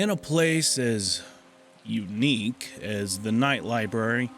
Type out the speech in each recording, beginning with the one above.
In a place as unique as the night library,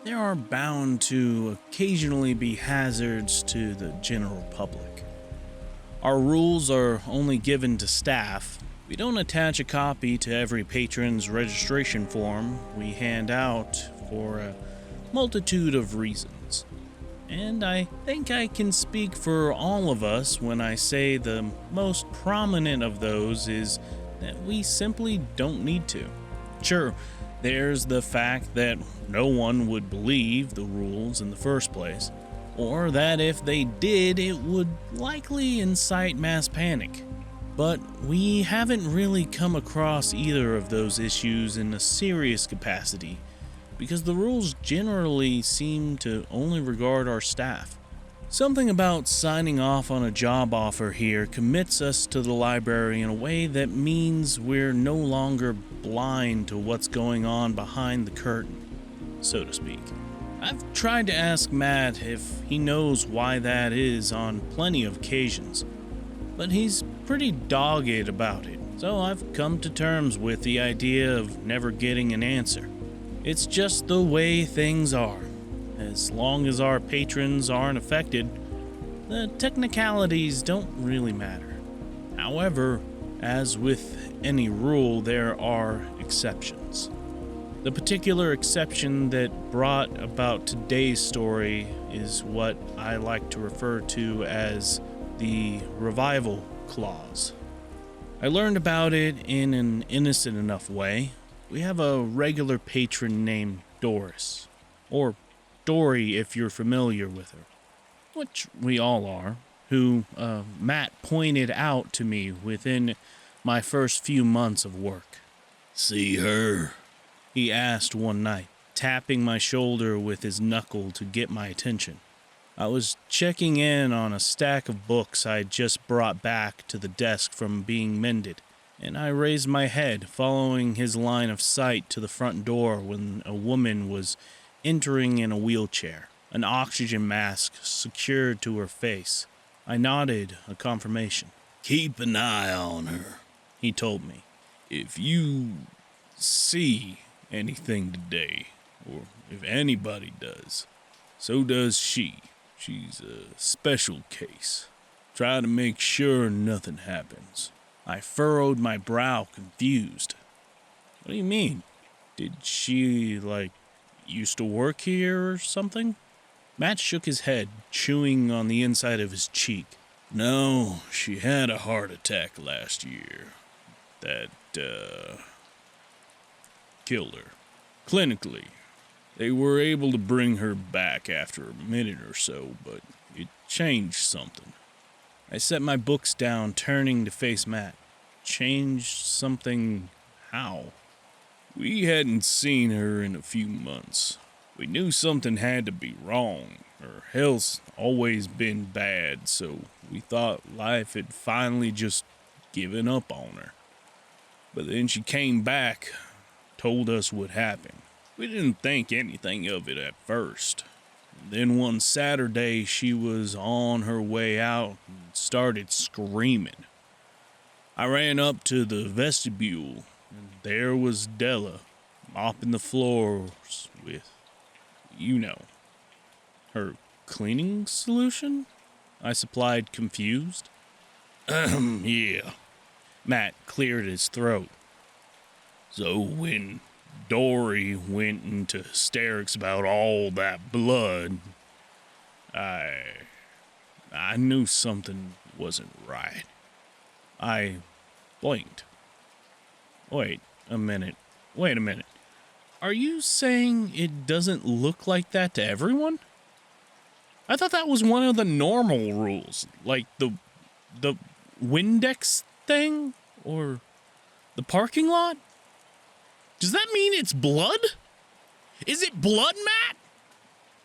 there are bound to occasionally be hazards to the general public. Our rules are only given to staff. We don't attach a copy to every patron's registration form we hand out for a multitude of reasons. And I think I can speak for all of us when I say the most prominent of those is that we simply don't need to. Sure, there's the fact that no one would believe the rules in the first place, or that if they did, it would likely incite mass panic. But we haven't really come across either of those issues in a serious capacity, because the rules generally seem to only regard our staff. Something about signing off on a job offer here commits us to the library in a way that means we're no longer blind to what's going on behind the curtain, so to speak. I've tried to ask Matt if he knows why that is on plenty of occasions, but he's pretty dogged about it, so I've come to terms with the idea of never getting an answer. It's just the way things are. As long as our patrons aren't affected, the technicalities don't really matter. However, as with any rule, there are exceptions. The particular exception that brought about today's story is what I like to refer to as the revival clause. I learned about it in an innocent enough way. We have a regular patron named Doris, or Dory if you're familiar with her, which we all are, who Matt pointed out to me within my first few months of work. "See her?" he asked one night, tapping my shoulder with his knuckle to get my attention. I was checking in on a stack of books I'd just brought back to the desk from being mended, and I raised my head, following his line of sight to the front door when a woman was entering in a wheelchair, an oxygen mask secured to her face. I nodded a confirmation. "Keep an eye on her," he told me. "If you see anything today, or if anybody does, so does she. She's a special case. Try to make sure nothing happens." I furrowed my brow, confused. What do you mean? Did she, used to work here or something? Matt shook his head, chewing on the inside of his cheek. "No, she had a heart attack last year. That, killed her. Clinically, they were able to bring her back after a minute or so, but it changed something." I set my books down, turning to face Matt. Changed something how? "We hadn't seen her in a few months. We knew something had to be wrong. Her health's always been bad, so we thought life had finally just given up on her. But then she came back, told us what happened. We didn't think anything of it at first. Then one Saturday, she was on her way out and started screaming. I ran up to the vestibule, and there was Della, mopping the floors with, her cleaning solution? I supplied, confused. Yeah. Matt cleared his throat. "So when Dory went into hysterics about all that blood, I knew something wasn't right." I blinked. Wait a minute. Are you saying it doesn't look like that to everyone? I thought that was one of the normal rules, like the Windex thing, or the parking lot? Does that mean it's blood? Is it blood, Matt?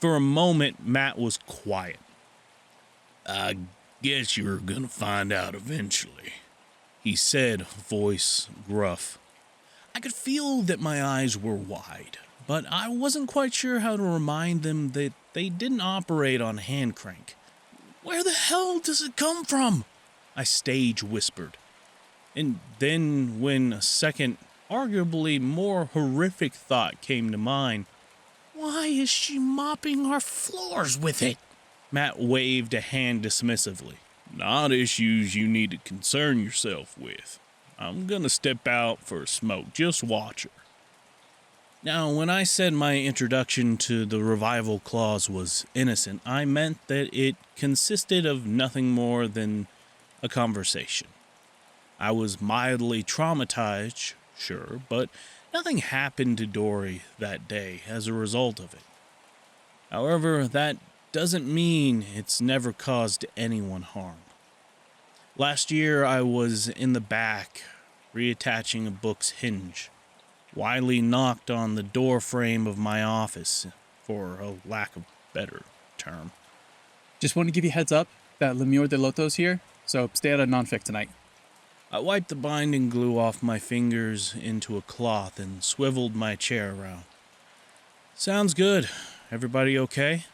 For a moment, Matt was quiet. "I guess you're gonna find out eventually," he said, voice gruff. I could feel that my eyes were wide, but I wasn't quite sure how to remind them that they didn't operate on hand crank. Where the hell does it come from? I stage whispered. And then, when a second, arguably more horrific thought came to mind, why is she mopping our floors with it? Matt waved a hand dismissively. Not issues you need to concern yourself with. I'm gonna step out for a smoke. Just watch her. Now, when I said my introduction to the revival clause was innocent, I meant that it consisted of nothing more than a conversation. I was mildly traumatized, sure, but nothing happened to Dory that day as a result of it. However, that doesn't mean it's never caused anyone harm. Last year, I was in the back, reattaching a book's hinge. Wiley knocked on the door frame of my office, for a lack of better term. Just want to give you a heads up that Lemure de Loto's here, so stay out of non-fic tonight. I wiped the binding glue off my fingers into a cloth and swiveled my chair around. Sounds good. Everybody okay?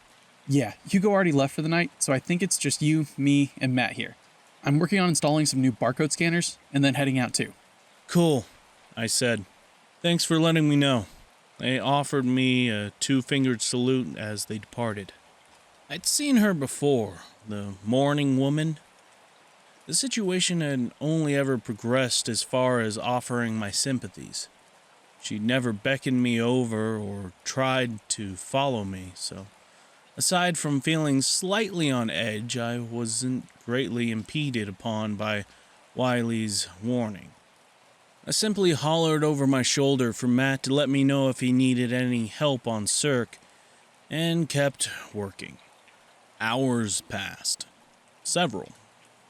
Yeah, Hugo already left for the night, so I think it's just you, me, and Matt here. I'm working on installing some new barcode scanners and then heading out too. Cool, I said. Thanks for letting me know. They offered me a two-fingered salute as they departed. I'd seen her before, the mourning woman. The situation had only ever progressed as far as offering my sympathies. She'd never beckoned me over or tried to follow me, so aside from feeling slightly on edge, I wasn't greatly impeded upon by Wiley's warning. I simply hollered over my shoulder for Matt to let me know if he needed any help on Cirque, and kept working. Hours passed. Several.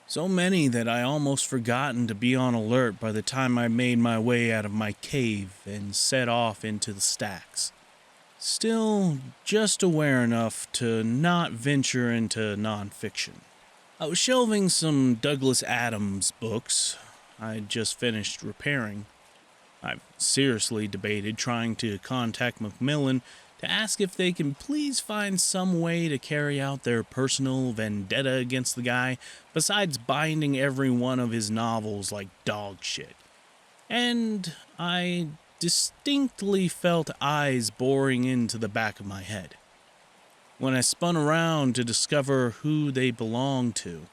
So many that I almost forgotten to be on alert by the time I made my way out of my cave and set off into the stacks. Still, just aware enough to not venture into nonfiction. I was shelving some Douglas Adams books I'd just finished repairing. I've seriously debated trying to contact Macmillan to ask if they can please find some way to carry out their personal vendetta against the guy besides binding every one of his novels like dog shit. And I distinctly felt eyes boring into the back of my head. When I spun around to discover who they belonged to,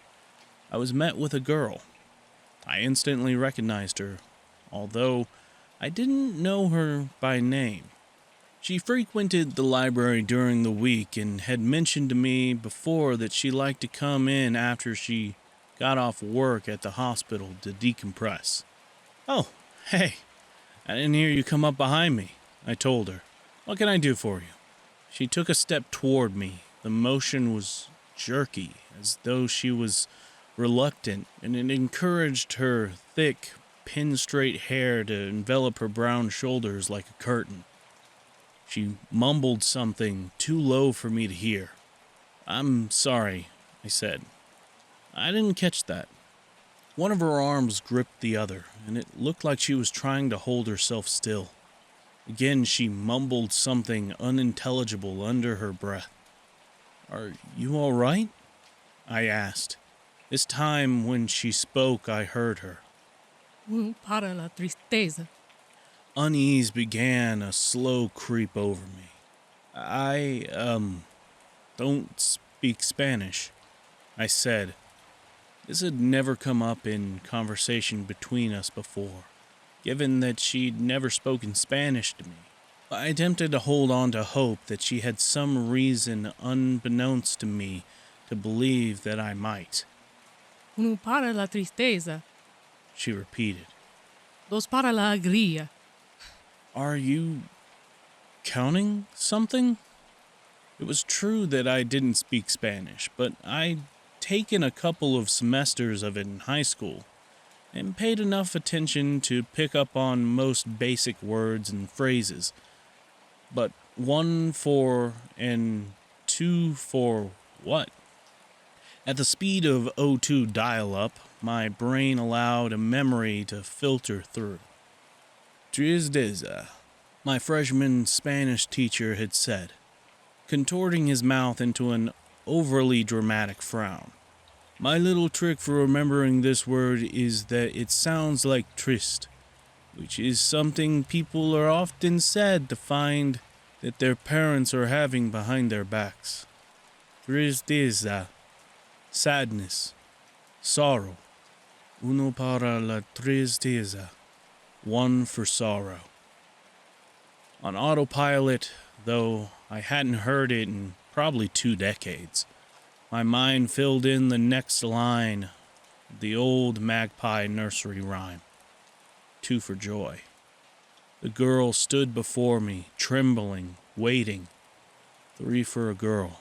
I was met with a girl. I instantly recognized her, although I didn't know her by name. She frequented the library during the week and had mentioned to me before that she liked to come in after she got off work at the hospital to decompress. "Oh, hey, I didn't hear you come up behind me," I told her. "What can I do for you?" She took a step toward me. The motion was jerky, as though she was reluctant, and it encouraged her thick, pin-straight hair to envelop her brown shoulders like a curtain. She mumbled something too low for me to hear. "I'm sorry," I said. "I didn't catch that." One of her arms gripped the other, and it looked like she was trying to hold herself still. Again, she mumbled something unintelligible under her breath. "Are you all right?" I asked. This time, when she spoke, I heard her. Para la tristeza. Unease began a slow creep over me. I don't speak Spanish," I said. This had never come up in conversation between us before, given that she'd never spoken Spanish to me. I attempted to hold on to hope that she had some reason unbeknownst to me to believe that I might. Uno para la tristeza. She repeated. Dos para la alegría. "Are you counting something?" It was true that I didn't speak Spanish, but I'd taken a couple of semesters of it in high school and paid enough attention to pick up on most basic words and phrases. But 1 for and 2 for what? At the speed of O2 dial-up, my brain allowed a memory to filter through. "Tristeza," my freshman Spanish teacher had said, contorting his mouth into an overly dramatic frown. My little trick for remembering this word is that it sounds like trist, which is something people are often sad to find that their parents are having behind their backs. Tristeza, sadness, sorrow. Uno para la tristeza, one for sorrow. On autopilot, though I hadn't heard it in probably 2 decades, my mind filled in the next line, the old magpie nursery rhyme. 2 for joy. The girl stood before me, trembling, waiting. 3 for a girl.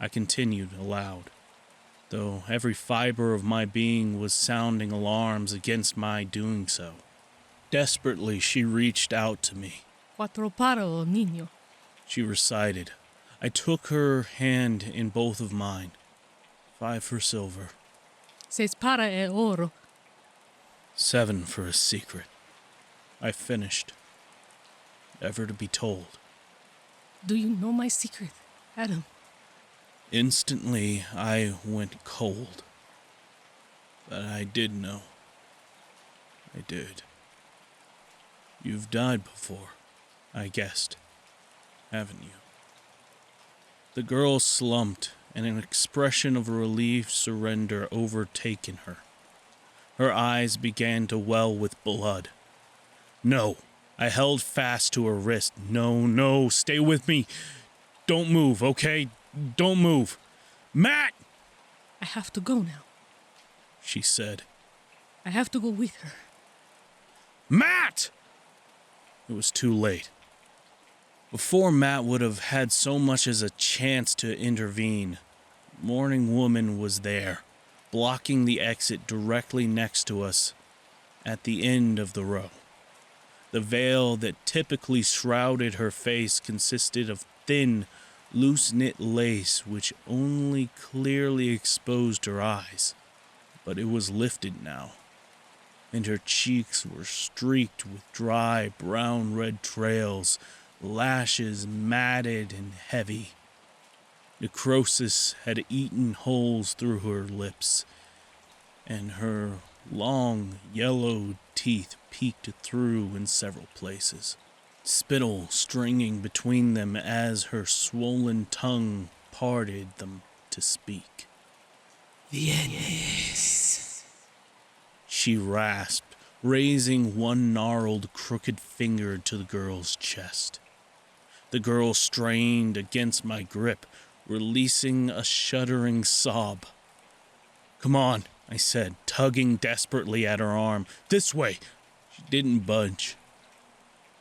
I continued aloud, though every fiber of my being was sounding alarms against my doing so. Desperately, she reached out to me. 4 para o niño. She recited. I took her hand in both of mine. 5 for silver. 6 para e oro. 7 for a secret. I finished. Never to be told. Do you know my secret, Adam? Instantly, I went cold. But I did know. I did. You've died before, I guessed, haven't you? The girl slumped, and an expression of relieved surrender overtaken her. Her eyes began to well with blood. No, I held fast to her wrist. No, stay with me. Don't move, okay? Don't move. Matt! I have to go now. She said. I have to go with her. Matt! It was too late. Before Matt would have had so much as a chance to intervene, Morning Woman was there, blocking the exit directly next to us at the end of the row. The veil that typically shrouded her face consisted of thin, loose-knit lace which only clearly exposed her eyes, but it was lifted now, and her cheeks were streaked with dry brown-red trails, lashes matted and heavy. Necrosis had eaten holes through her lips, and her long, yellow teeth peeked through in several places, spittle stringing between them as her swollen tongue parted them to speak. Vienes. She rasped, raising one gnarled, crooked finger to the girl's chest. The girl strained against my grip, releasing a shuddering sob. Come on, I said, tugging desperately at her arm. This way. She didn't budge.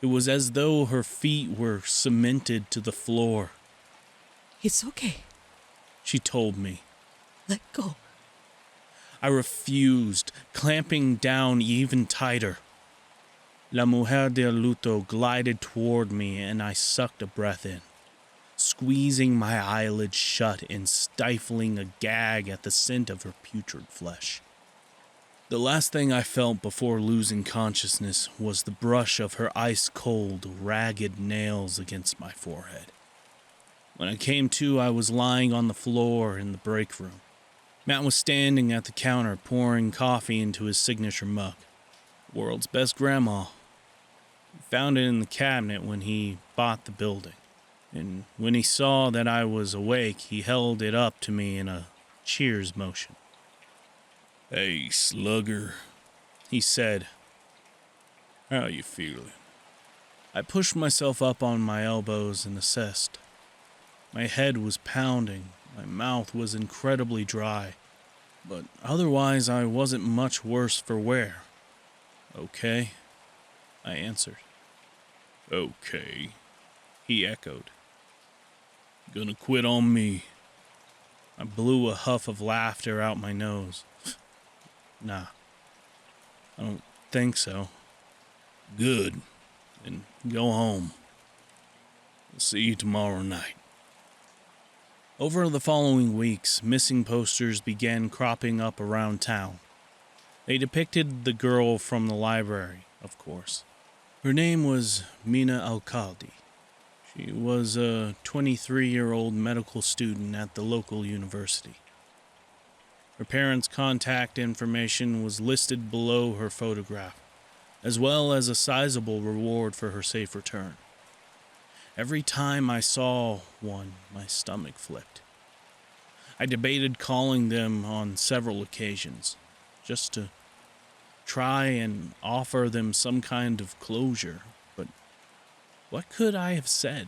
It was as though her feet were cemented to the floor. It's okay. She told me. Let go. I refused, clamping down even tighter. La Mujer de Luto glided toward me, and I sucked a breath in, squeezing my eyelids shut and stifling a gag at the scent of her putrid flesh. The last thing I felt before losing consciousness was the brush of her ice-cold, ragged nails against my forehead. When I came to, I was lying on the floor in the break room. Matt was standing at the counter pouring coffee into his signature mug. World's best grandma. He found it in the cabinet when he bought the building. And when he saw that I was awake, he held it up to me in a cheers motion. Hey, slugger, he said. How you feeling? I pushed myself up on my elbows and assessed. My head was pounding, my mouth was incredibly dry, but otherwise I wasn't much worse for wear. Okay, I answered. Okay, he echoed. Gonna quit on me? I blew a huff of laughter out my nose. Nah, I don't think so. Good, then go home. I'll see you tomorrow night. Over the following weeks, missing posters began cropping up around town. They depicted the girl from the library, of course. Her name was Meena Alkhaldi. She was a 23-year-old medical student at the local university. Her parents' contact information was listed below her photograph, as well as a sizable reward for her safe return. Every time I saw one, my stomach flipped. I debated calling them on several occasions, just to try and offer them some kind of closure, but what could I have said?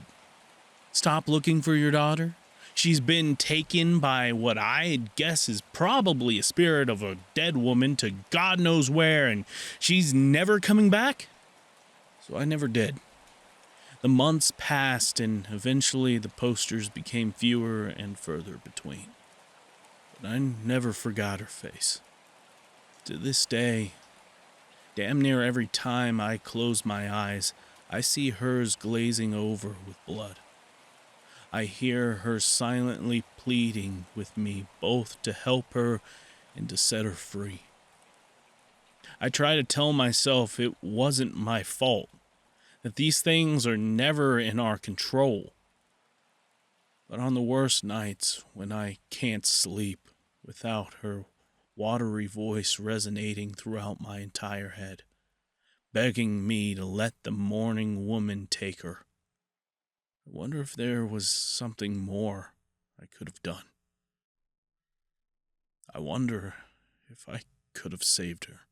Stop looking for your daughter? She's been taken by what I guess is probably a spirit of a dead woman to God knows where, and she's never coming back? So I never did. The months passed, and eventually the posters became fewer and further between. But I never forgot her face. To this day, damn near every time I close my eyes, I see hers glazing over with blood. I hear her silently pleading with me both to help her and to set her free. I try to tell myself it wasn't my fault, that these things are never in our control. But on the worst nights, when I can't sleep without her watery voice resonating throughout my entire head, begging me to let the mourning woman take her, I wonder if there was something more I could have done. I wonder if I could have saved her.